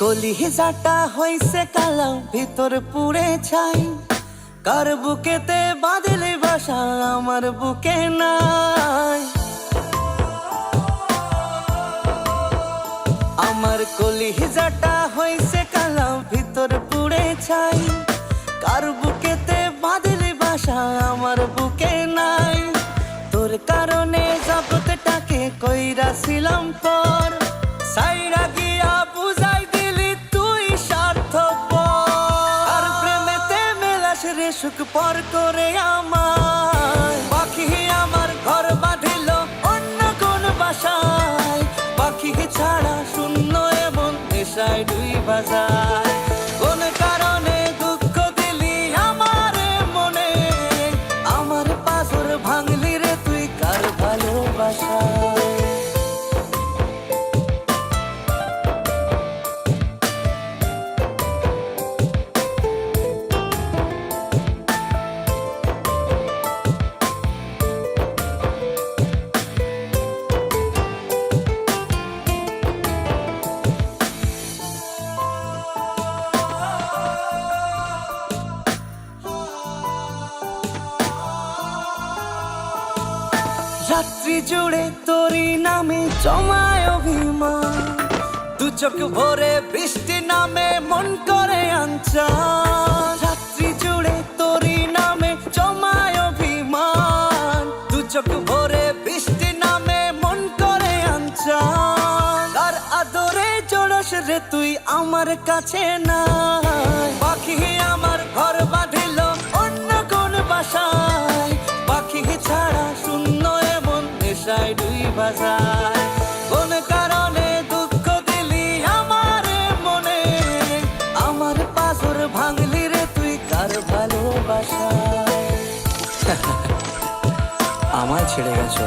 কলিজাটা হইছে কালো ভিতর পুড়ে ছাই, কার বুকেতে বাঁধলে বাসা আমার বুকে নাই। আমার কলিজাটা হইছে কালো ভিতর পুড়ে ছাই, কার বুকেতে বাঁধলে বাসা আমার বুকে নাই। তোর কারণে জগৎটাকে কইরাছিলাম পর, সাইরা গিয়া বুঝাই দিলি তুই স্বার্থপর। আর প্রেমেতে মেলাস রে সুখ পর করে আমার, পাখি আমার ঘর বাঁধিল অন্য কোন বাসায়। পাখি ছাড়া শূন্য এমন নেশায় দুই বাজায়। কোন কারণে দুঃখ দিলি আমার মনে, আমার পাথর ভাঙলি রে তুই কার ভালোবাসায়। রাত্রি জুড়ে তোরই নামে জমায় অভিমান, দু চোখ ভরে বৃষ্টি নামে মন করে আনচান। রাত্রি জুড়ে তোরই নামে জমায় অভিমান, দু চোখ ভরে বৃষ্টি নামে মন করে আনচান। তার আদরে জোড়াস রে তুই আমার কাছে নাই, পাখি আমার ঘর বাঁধিল অন্য কোন বাসায়। পাখি ছাড়া শূন্য এমন নেশায় দুই বাজায়। কোন কারণে দুঃখ দিলি আমার মনে, আমার পাথর ভাঙলি রে তুই কার ভালোবাসায়। আমায় ছেড়ে গেছো,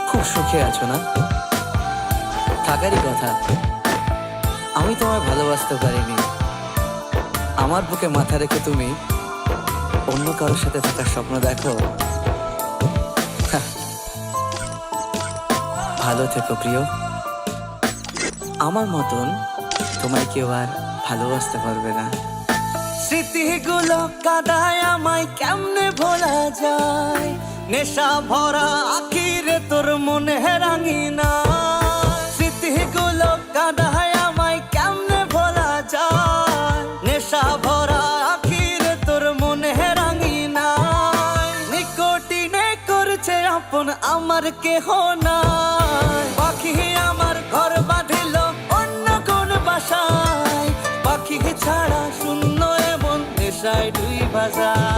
খুব সুখে আছো না? থাকারই কথা, আমি তোমায় ভালোবাসতে পারিনি। আমার বুকে মাথা রেখে তুমি অন্য কারোর সাথে থাকার স্বপ্ন দেখো। ভালো থেকো প্রিয়, আমার মতন তোমায় কেউ আর ভালোবাসতে পারবে না। স্মৃতিগুলো কাদায় আমায় কেমনে ভোলা যায়, নেশা ভরা আখিরে তোর মনে রাঙিনা। স্মৃতিগুলো কাদায় আমায় কেমনে ভোলা যায়, নেশা ভরা আখিরে তোর মনে রাঙিনা। নিকটিনে করছে আপন আমার কেহ নাই, পাখি আমার ঘর বাঁধিল অন্য কোন বাসায়। পাখি ছাড়া শূন্য এমন নেশায় দুই বাজায়।